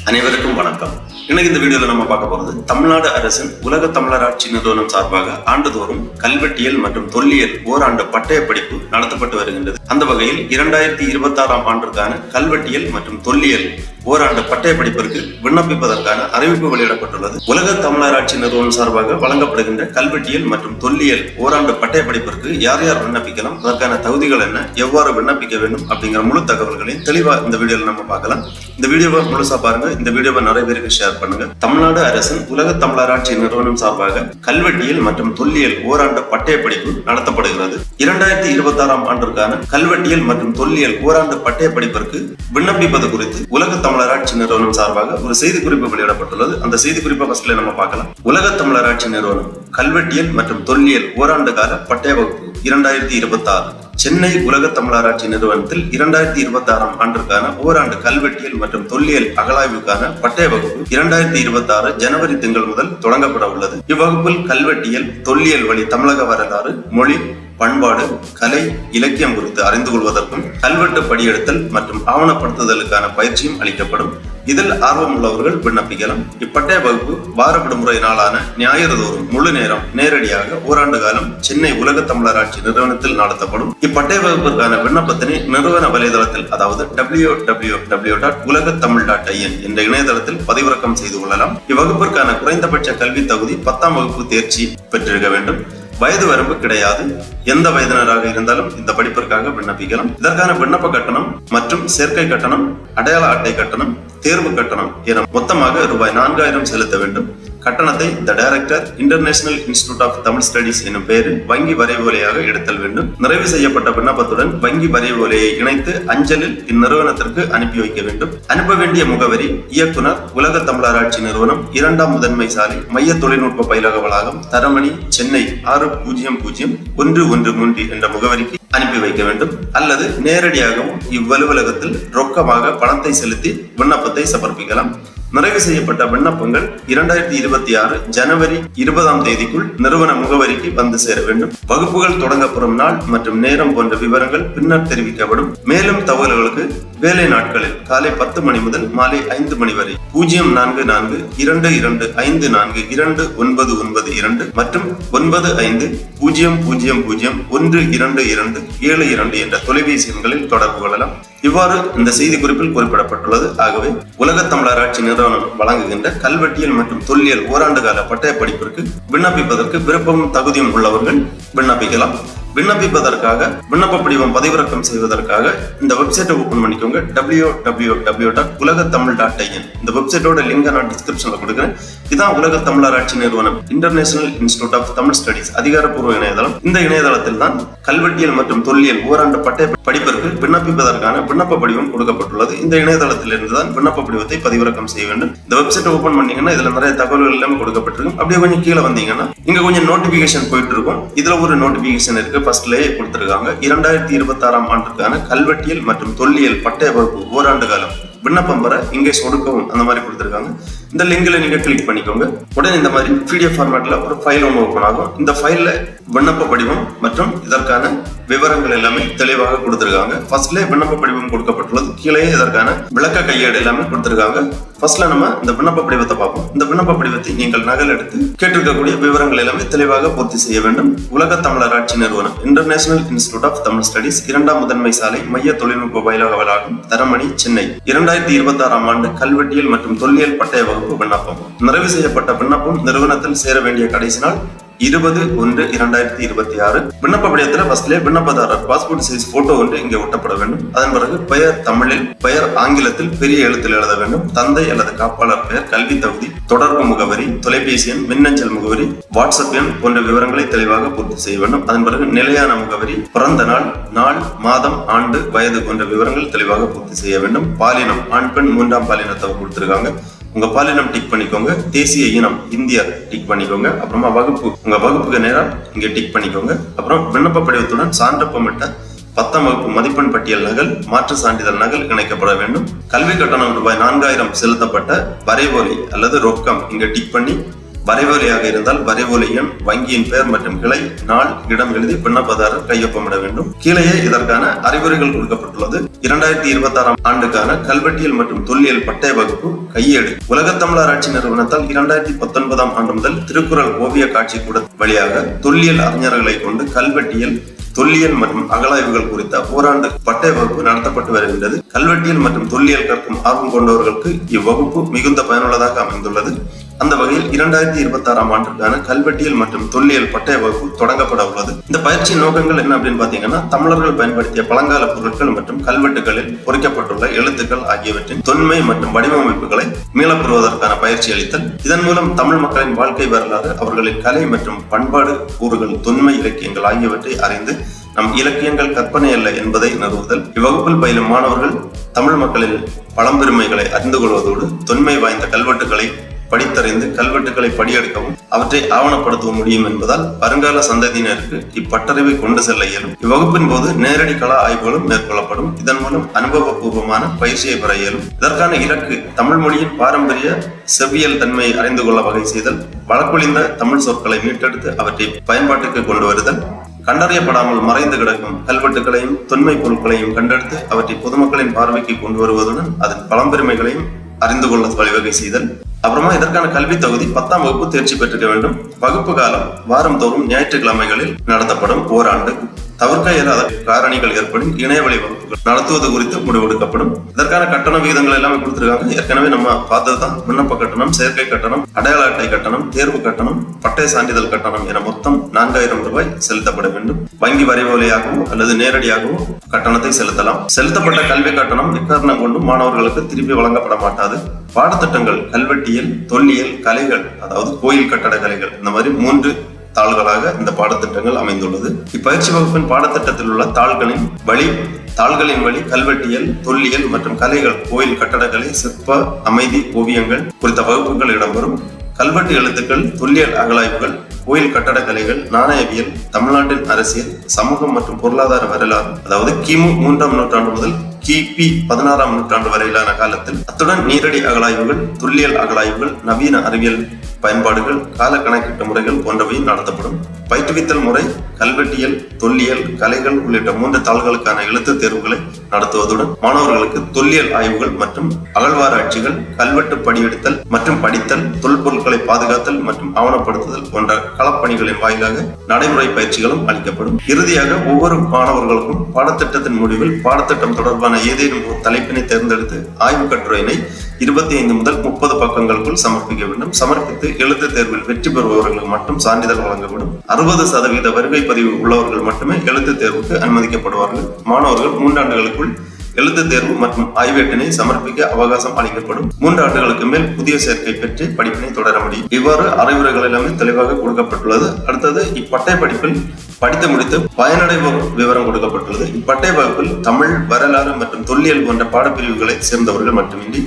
அனைவருக்கும் வணக்கம். இன்னைக்கு இந்த வீடியோல நம்ம பார்க்க போறது தமிழ்நாடு அரசின் உலக தமிழராட்சி நிறுவனம் சார்பாக ஆண்டுதோறும் கல்வெட்டியல் மற்றும் தொல்லியல் ஓராண்டு பட்டய படிப்பு நடத்தப்பட்டு வருகின்றது. அந்த வகையில் 2026ஆம் ஆண்டிற்கான கல்வெட்டியல் மற்றும் தொல்லியல் ஓராண்டு பட்டய படிப்பிற்கு விண்ணப்பிப்பதற்கான அறிவிப்பு வெளியிடப்பட்டுள்ளது. உலக தமிழராட்சி நிறுவனம் சார்பாக வழங்கப்படுகின்ற கல்வெட்டியல் மற்றும் தொல்லியல் ஓராண்டு பட்டய படிப்பிற்கு யார் யார் விண்ணப்பிக்கலாம், அதற்கான தகுதிகள் என்ன, எவ்வாறு விண்ணப்பிக்க வேண்டும் அப்படிங்கிற முழு தகவல்களையும் தெளிவா இந்த வீடியோல நம்ம பார்க்கலாம். இந்த வீடியோவை முழுசா பாருங்க. இந்த வீடியோவை நிறைய பேருக்கு ஷேர் பண்ணுங்க. தமிழ்நாடு அரசின் உலக தமிழராட்சி நிறுவனம் சார்பாக கல்வெட்டியல் மற்றும் தொல்லியல் ஓராண்டு பட்டய படிப்பு நடத்தப்படுகிறது. 2026ஆம் ஆண்டிற்கான கல்வெட்டியல் மற்றும் தொல்லியல் ஓராண்டு பட்டய படிப்பிற்கு விண்ணப்பிப்பது குறித்து உலக தமிழராட்சி நிறுவனம் சார்பாக ஒரு செய்திக்குறிப்பு வெளியிடப்பட்டுள்ளது. அந்த செய்திக்குறிப்பை ஃபர்ஸ்ட்ல நம்ம பார்க்கலாம். உலக தமிழராட்சி நிறுவனம் கல்வெட்டியல் மற்றும் தொல்லியல் ஓராண்டு கால பட்டய வகுப்பு 2026 சென்னை உலக தமிழராட்சி நிறுவனத்தில் 2026ஆம் ஆண்டிற்கான ஓராண்டு கல்வெட்டியல் மற்றும் தொல்லியல் அகழாய்வுக்கான பட்டய வகுப்பு 2026 ஜனவரி திங்கள் முதல் தொடங்கப்பட உள்ளது. இவ்வகுப்பில் கல்வெட்டியல், தொல்லியல் வழி தமிழக வரலாறு, மொழி, பண்பாடு, கலை, இலக்கியம் குறித்து அறிந்து கொள்வதற்கும் கல்வெட்டு படியெடுத்தல் மற்றும் ஆவணப்படுத்துதலுக்கான பயிற்சியும் அளிக்கப்படும். இதில் ஆர்வம் உள்ளவர்கள் விண்ணப்பிக்கலாம். இப்பட்டய வகுப்பு வார விடுமுறை நாளான ஞாயிறு தோறும் முழு நேரம் நேரடியாக ஓராண்டு காலம் சென்னை உலக தமிழராட்சி நிறுவனத்தில் நடத்தப்படும். இப்பட்டய வகுப்பிற்கான விண்ணப்பத்தினை நிறுவன வலைதளத்தில், அதாவது www.ulagathamil.in என்ற இணையதளத்தில் பதிவிறக்கம் செய்து கொள்ளலாம். இவ்வகுப்பிற்கான குறைந்தபட்ச கல்வி தகுதி 10ஆம் வகுப்பு தேர்ச்சி பெற்றிருக்க வேண்டும். வயது வரம்பு கிடையாது. எந்த வயதினராக இருந்தாலும் இந்த படிப்பிற்காக விண்ணப்பிக்கலாம். இதற்கான விண்ணப்ப கட்டணம் மற்றும் சேர்க்கை கட்டணம், அடையாள அட்டை கட்டணம், தேர்வு கட்டணம் என மொத்தமாக ரூபாய் 4000 செலுத்த வேண்டும். கட்டணத்தை the director international institute of Tamil studies எனும் பெயரில் வங்கி வரைவோலையாக எடுத்தல் வேண்டும். நிறைவு செய்யப்பட்ட விண்ணப்பத்துடன் வங்கி வரைவோலையை இணைத்து அஞ்சலில் இந்நிறுவனத்திற்கு அனுப்பி வைக்க வேண்டும். அனுப்ப வேண்டிய முகவரி: இயக்குனர், உலக தமிழராட்சி நிறுவனம், 2ஆம் முதன்மை சாலை, மைய தொழில்நுட்ப பயிலக வளாகம், தரமணி, சென்னை 600113 என்ற முகவரிக்கு அனுப்பி வைக்க வேண்டும். அல்லது நேரடியாகவும் இவ்வலுவலகத்தில் ரொக்கமாக பணத்தை செலுத்தி விண்ணப்பத்தை சமர்ப்பிக்கலாம். நிறைவு செய்யப்பட்ட விண்ணப்பங்கள் 2026 ஜனவரி 20ஆம் தேதிக்குள் நிறுவன முகவரிக்கு வந்து சேர வேண்டும். வகுப்புகள் தொடங்கப்படும் நாள் மற்றும் நேரம் போன்ற விவரங்கள் பின்னர் தெரிவிக்கப்படும். மேலும் தகவல்களுக்கு வேலை நாட்களில் காலை 10 மணி முதல் மாலை 5 மணி வரை 04522542992 மற்றும் 9500012272 என்ற தொலைபேசி எண்களில் தொடர்பு கொள்ளலாம். இவ்வாறு இந்த செய்தி குறிப்பில் குறிப்பிடப்பட்டுள்ளது. ஆகவே உலக தமிழராட்சி நிறுவனம் வழங்குகின்ற கல்வெட்டியல் மற்றும் தொல்லியல் ஓராண்டு கால பட்டய படிப்பிற்கு விண்ணப்பிப்பதற்கு விருப்பமும் தகுதியும் உள்ளவர்கள் விண்ணப்பிக்கலாம். விண்ணப்பிப்பதற்காக விண்ணப்ப படிவம் பதிவிறக்கம் செய்வதற்காக இந்த வெப்சைட்டை ஓபன் பண்ணிக்கோங்க. www.ulagathamil.in இந்த வெப்சைட்டோட லிங்கை நான் டிஸ்கிரிப்ஷன்ல கொடுக்குறேன். இதான் உலக தமிழராட்சி நிறுவனம் international institute of Tamil studies அதிகாரப்பூர்வ இணையதளம். இந்த இணையதளத்தில் தான் கல்வெட்டியல் மற்றும் தொல்லியல் ஓராண்டு பட்டய படிப்பிற்கு விண்ணப்பிப்பதற்கான விண்ணப்ப படிவம் கொடுக்கப்பட்டுள்ளது. இந்த இணையதளத்தில் இருந்து தான் விண்ணப்ப படிவத்தை பதிவிறக்கம் செய்ய வேண்டும். இந்த வெப்சைட்டை ஓபன் பண்ணீங்கன்னா இதுல நிறைய தகவல்கள் எல்லாமே கொடுக்கப்பட்டிருக்கும். அப்படியே கொஞ்சம் கீழே வந்தீங்கன்னா இங்க கொஞ்சம் நோட்டிபிகேஷன் போயிட்டு இருக்கும். இதுல ஒரு நோட்டிபிகேஷன் இருக்கு. ஃபர்ஸ்ட்லயே கொடுத்திருக்காங்க. 2026ஆம் ஆண்டுக்கான கல்வெட்டியல் மற்றும் தொல்லியல் பட்டய வகுப்பு ஓராண்டு காலம் விண்ணப்பம் பெற இங்கே சொடுக்கவும் அந்த மாதிரி கொடுத்திருக்காங்க. இந்த லிங்க்ல நீங்க கிளிக் பண்ணிக்கோங்க. உடனே இந்த மாதிரி PDF ஃபார்மேட்ல ஒரு ஃபைல் ஒன்று ஓபன் ஆகும். இந்த ஃபைல்ல விண்ணப்ப படிவம் மற்றும் இதற்கான விவரங்கள் எல்லாமே தெளிவாக கொடுத்திருக்காங்க. ஃபர்ஸ்ட்ல விண்ணப்ப படிவம் கொடுக்கப்பட்டுள்ளது. கீழே இதற்கான விளக்க கையேடு எல்லாமே கொடுத்திருக்காங்க. ஃபர்ஸ்ட்ல நம்ம இந்த விண்ணப்ப படிவத்தை பார்ப்போம். இந்த விண்ணப்ப படிவத்தை நீங்கள் நகல் எடுத்து கேட்டிருக்கக்கூடிய விவரங்கள் எல்லாமே தெளிவாக பூர்த்தி செய்ய வேண்டும். உலக தமிழராட்சி நிறுவனம் international institute of Tamil studies, 2ஆம் முதன்மை சாலை, மைய தொழில்நுட்ப பயிலக வளாகம், தரமணி, சென்னை. 2026ஆம் ஆண்டு கல்வெட்டியல் மற்றும் தொல்லியல் பட்டய வகுப்பு விண்ணப்பம். நிறைவு செய்யப்பட்ட விண்ணப்பம் நிறுவனத்தில் சேர வேண்டிய கடைசி நாள் 20/1/2026. விண்ணப்ப படிவத்தில் ஃபர்ஸ்ட்ல விண்ணப்பதாரர் பாஸ்போர்ட் சைஸ் போட்டோ ஒன்று இங்கே ஒட்டப்பட வேண்டும். அதன் பிறகு பெயர் தமிழில், பெயர் ஆங்கிலத்தில் பெரிய எழுத்தில் எழுத வேண்டும். தந்தை அல்லது காப்பாளர் பெயர், கல்வி தகுதி, தொடர்பு முகவரி, தொலைபேசி எண், மின்னஞ்சல் முகவரி, வாட்ஸ்அப் எண் போன்ற விவரங்களை தெளிவாக பூர்த்தி செய்ய வேண்டும். அதன் பிறகு நிலையான முகவரி, பிறந்த நாள், நாள், மாதம், ஆண்டு, வயது போன்ற விவரங்கள் தெளிவாக பூர்த்தி செய்ய வேண்டும். பாலினம் ஆண், பெண், 3ஆம் பாலினத்தவர் கொடுத்திருக்காங்க. உங்க பாலினம் டிக் பண்ணிக்கோங்க. தேசிய இனம் இந்தியர் டிக் பண்ணிக்கோங்க. அப்புறமா வகுப்பு, உங்க வகுப்புக்கு நேரம் இங்க டிக் பண்ணிக்கோங்க. அப்புறம் விண்ணப்ப படிவத்துடன் சான்றப்பமிட்ட 10ஆம் வகுப்பு மதிப்பெண் பட்டியல் நகல், மாற்று சான்றிதழ் நகல் இணைக்கப்பட வேண்டும். கல்வி கட்டணம் ரூபாய் 4000 செலுத்தப்பட்ட வரைவோலை அல்லது ரொக்கம் இங்க டிக் பண்ணி வரைவோலையாக இருந்தால் வரைவோலை எண், வங்கியின் பெயர் மற்றும் கிளை, நாள், இடம் எழுதி விண்ணப்பதாரர் கையொப்பமிட வேண்டும். கீழேயே இதற்கான அறிவுரைகள் கொடுக்கப்பட்டுள்ளது. 2026 ஆண்டுக்கான கல்வெட்டியல் மற்றும் தொல்லியல் பட்டய வகுப்பு கையேடு. உலகத் தமிழர் ஆட்சி நிறுவனத்தால் 2019 ஆண்டு முதல் திருக்குறள் ஓவிய காட்சி கூட வழியாக தொல்லியல் அறிஞர்களை கொண்டு கல்வெட்டியல், தொல்லியல் மற்றும் அகழாய்வுகள் குறித்த ஓராண்டு பட்டய வகுப்பு நடத்தப்பட்டு வருகின்றது. கல்வெட்டியல் மற்றும் தொல்லியல் கற்கும் ஆர்வம் கொண்டவர்களுக்கு இவ்வகுப்பு மிகுந்த பயனுள்ளதாக அமைந்துள்ளது. அந்த வகையில் 2026 ஆண்டிற்கான கல்வெட்டியல் மற்றும் தொல்லியல் பட்டய வகுப்பு தொடங்கப்பட உள்ளது. இந்த பயிற்சி நோக்கங்கள் என்ன அப்படின்னு பாத்தீங்கன்னா, தமிழர்கள் பயன்படுத்திய பழங்கால பொருட்கள் மற்றும் கல்வெட்டுகளில் பொறிக்கப்பட்டுள்ள எழுத்துக்கள் ஆகியவற்றின் தொன்மை மற்றும் வடிவமைப்புகளை மீளப்பெறுவதற்கான பயிற்சி அளித்தல். இதன் மூலம் தமிழ் மக்களின் வாழ்க்கை வரலாறு, அவர்களின் கலை மற்றும் பண்பாடு கூறுகள், தொன்மை இலக்கியங்கள் ஆகியவற்றை அறிந்து நம் இலக்கியங்கள் கற்பனை அல்ல என்பதை நிறுவுதல். இவ்வகுப்பில் பயிலும் மாணவர்கள் தமிழ் மக்களின் பழம்பெருமைகளை அறிந்து கொள்வதோடு தொன்மை வாய்ந்த கல்வெட்டுகளை படித்தறிந்து கல்வெட்டுகளை படியெடுக்கவும் அவற்றை ஆவணப்படுத்தவும் முடியும் என்பதால் வருங்கால சந்ததியினருக்கு இப்பட்டறிவை கொண்டு செல்ல இயலும். இவ்வகுப்பின் போது நேரடி கள ஆய்வுகளும் மேற்கொள்ளப்படும். இதன் மூலம் அனுபவபூர்வமான பயிற்சியை பெற இயலும். இதற்கான இலக்கு தமிழ் மொழியின் பாரம்பரிய செவ்வியல் தன்மையை அறிந்து கொள்ள வகை செய்தல், வழக்கொழிந்த தமிழ் சொற்களை மீட்டெடுத்து அவற்றை பயன்பாட்டுக்கு கொண்டு வருதல், கண்டறியப்படாமல் மறைந்து கிடக்கும் கல்வெட்டுகளையும் தொன்மை பொருட்களையும் கண்டெடுத்து அவற்றை பொதுமக்களின் பார்வைக்கு கொண்டு வருவதுடன் அதன் பழம்பெருமைகளையும் அறிந்து கொள்ள வழிவகை செய்தல். அப்புறமா இதற்கான கல்வி தகுதி 10ஆம் வகுப்பு தேர்ச்சி பெற்றிருக்க வேண்டும். வகுப்பு காலம் வாரம் தோறும் ஞாயிற்றுக்கிழமைகளில் நடத்தப்படும். ஓராண்டு தவிர்க்க இயலாத காரணிகள் ஏற்படும் இணையவழி வகுப்புகள் நடத்துவது குறித்து முடிவெடுக்கப்படும். இதற்கான கட்டண விகிதங்கள் எல்லாமே கொடுத்திருக்காங்க. ஏற்கனவே நம்ம பார்த்ததுதான். விண்ணப்ப கட்டணம், சேர்க்கை கட்டணம், அடையாள அட்டை கட்டணம், தேர்வு கட்டணம், பட்டய சான்றிதழ் கட்டணம் என மொத்தம் 4000 ரூபாய் செலுத்தப்பட வேண்டும். வங்கி வரைவோலையாகவோ அல்லது நேரடியாகவோ கட்டணத்தை செலுத்தலாம். செலுத்தப்பட்ட கல்வி கட்டணம் எக்காரணம் கொண்டும் மாணவர்களுக்கு திருப்பி வழங்கப்பட மாட்டாது. பாடத்திட்டங்கள் கல்வெட்டியல், தொல்லியல், கலைகள், அதாவது கோயில் கட்டட கலைகள், இந்த மாதிரி 3 தாள்களாக இந்த பாடத்திட்டங்கள் அமைந்துள்ளது. இப்பயிற்சி வகுப்பின் பாடத்திட்டத்தில் உள்ள தாள்களின் வழி கல்வெட்டியல், தொல்லியல் மற்றும் கலைகள், கோயில் கட்டடக்கலை, சிற்ப, அமைதி, ஓவியங்கள் குறித்த வகுப்புகள் இடம்பெறும். கல்வெட்டு எழுத்துக்கள், தொல்லியல் அகழாய்வுகள், கோயில் கட்டடக்கலைகள், நாணயவியல், தமிழ்நாட்டின் அரசியல், சமூகம் மற்றும் பொருளாதார வரலாறு, அதாவது கிமு 3ஆம் நூற்றாண்டு முதல் கிபி 16ஆம் நூற்றாண்டு வரையிலான காலத்தில், அத்துடன் நீரடி அகழாய்வுகள், தொல்லியல் அகழாய்வுகள், நவீன அறிவியல் பயன்பாடுகள், கால கணக்கீட்டு முறைகள் போன்றவையும் நடத்தப்படும். பயிற்றுவித்தல் முறை கல்வெட்டியல், தொல்லியல், கலைகள் உள்ளிட்ட 3 தாள்களுக்கான எழுத்து தேர்வுகளை நடத்துவதுடன் மாணவர்களுக்கு தொல்லியல் ஆய்வுகள் மற்றும் அகழ்வாராய்ச்சிகள், கல்வெட்டு படியெடுத்தல் மற்றும் படித்தல், தொல்பொருட்களை பாதுகாத்தல் மற்றும் ஆவணப்படுத்துதல் போன்ற களப்பணிகளின் வாயிலாக நடைமுறை பயிற்சிகளும் அளிக்கப்படும். இறுதியாக ஒவ்வொரு மாணவர்களுக்கும் பாடத்திட்டத்தின் முடிவில் பாடத்திட்டம் தொடர்பான ஏதேனும் ஒரு தலைப்பினை தேர்ந்தெடுத்து ஆய்வு கட்டுரையினை 25 முதல் 30 பக்கங்களுக்குள் சமர்ப்பிக்க வேண்டும். சமர்ப்பித்து எழுத்து தேர்வில் வெற்றி பெறுபவர்களுக்கு மட்டும் சான்றிதழ் வழங்கப்படும். 60% வருகை பதிவு உள்ளவர்கள் மட்டுமே எழுத்து தேர்வுக்கு அனுமதிக்கப்படுவார்கள். மாணவர்கள் 3 ஆண்டுகளுக்குள் எழுத்து தேர்வு மற்றும் ஆய்வேட்டினை சமர்ப்பிக்க அவகாசம் அளிக்கப்படும். 3 ஆண்டுகளுக்கு மேல் புதிய சேர்க்கை பெற்று படிப்பினை தொடர முடியும். இவ்வாறு அறிவுரைகள் எல்லாமே தெளிவாக கொடுக்கப்பட்டுள்ளது. அடுத்தது இப்பட்டய படிப்பில் படித்து முடித்து பயனடைவோர் விவரம் கொடுக்கப்பட்டுள்ளது. இப்பட்டய வகுப்பில் தமிழ், வரலாறு மற்றும் தொல்லியல் போன்ற பாடப்பிரிவுகளை சேர்ந்தவர்கள் மட்டுமின்றி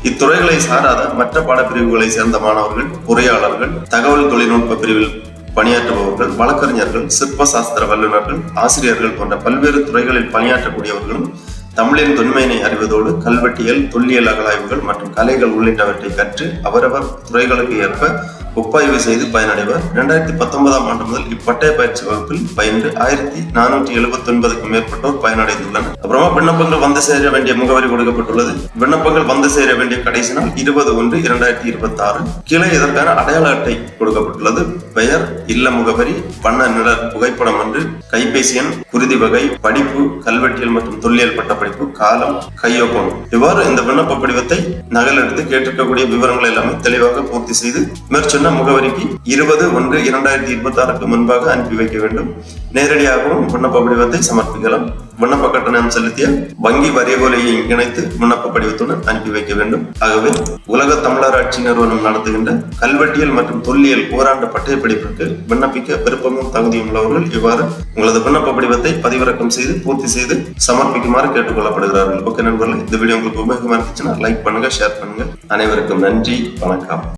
இத்துறைகளை சாராத மற்ற பாடப்பிரிவுகளை சேர்ந்த மாணவர்கள், பொறியாளர்கள், தகவல் தொழில்நுட்ப பிரிவில் பணியாற்றுபவர்கள், வழக்கறிஞர்கள், சிற்ப சாஸ்திர வல்லுநர்கள், ஆசிரியர்கள் போன்ற பல்வேறு துறைகளில் பணியாற்றக்கூடியவர்களும் தமிழின் தொன்மையினை அறிவதோடு கல்வெட்டியல், தொல்லியல் அகழாய்வுகள் மற்றும் கலைகள் உள்ளிட்டவற்றை கற்று அவரவர் துறைகளுக்கு ஏற்ப ஒப்பாய்வு செய்து பயனடைவர். 2019ஆம் ஆண்டு முதல் இப்பட்டய பயிற்சி வகுப்பில் பயின்று 1479க்கும் மேற்பட்டோர் பயனடைந்துள்ளனர். அப்புறமா விண்ணப்பங்கள் வந்து சேர வேண்டிய முகவரி கொடுக்கப்பட்டுள்ளது. விண்ணப்பங்கள் வந்து சேர வேண்டிய கடைசி நாள் 20/1/2026. கீழே இதற்கான அடையாள அட்டை கொடுக்கப்பட்டுள்ளது. பெயர், இல்ல முகவரி, வண்ண நிழல் புகைப்படம் ஒன்று, கைபேசி எண், குருதி வகை, படிப்பு, கல்வெட்டியல் மற்றும் தொல்லியல் பட்டப்படிப்பு, காலம், கையொப்பம். இவ்வாறு இந்த விண்ணப்ப படிவத்தை நகலெடுத்து கேட்டிருக்கக்கூடிய விவரங்கள் எல்லாமே தெளிவாக பூர்த்தி செய்து மேற்சொன்ன முகவரிக்கு 20/1/2026க்கு முன்பாக அனுப்பி வைக்க வேண்டும். நேரடியாகவும் விண்ணப்ப படிவத்தை சமர்ப்பிக்கலாம். விண்ணப்ப கட்டணம் செலுத்திய வங்கி வரைவோலையை இணைத்து விண்ணப்ப படிவத்துடன் அனுப்பி வைக்க வேண்டும். ஆகவே உலக தமிழர் ஆட்சி நிறுவனம் நடத்துகின்ற கல்வெட்டியல் மற்றும் தொல்லியல் ஓராண்டு பட்டய படிப்பிற்கு விண்ணப்பிக்க விருப்பமும் தகுதியும் உள்ளவர்கள் இவ்வாறு உங்களது விண்ணப்ப படிவத்தை பதிவிறக்கம் செய்து பூர்த்தி செய்து சமர்ப்பிக்குமாறு கேட்டுக்கொள்ளப்படுகிறார்கள். ஓகே நண்பர்களே, இந்த வீடியோ உங்களுக்கு உபயோகமா இருந்துச்சுன்னா லைக் பண்ணுங்க, ஷேர் பண்ணுங்க. அனைவருக்கும் நன்றி, வணக்கம்.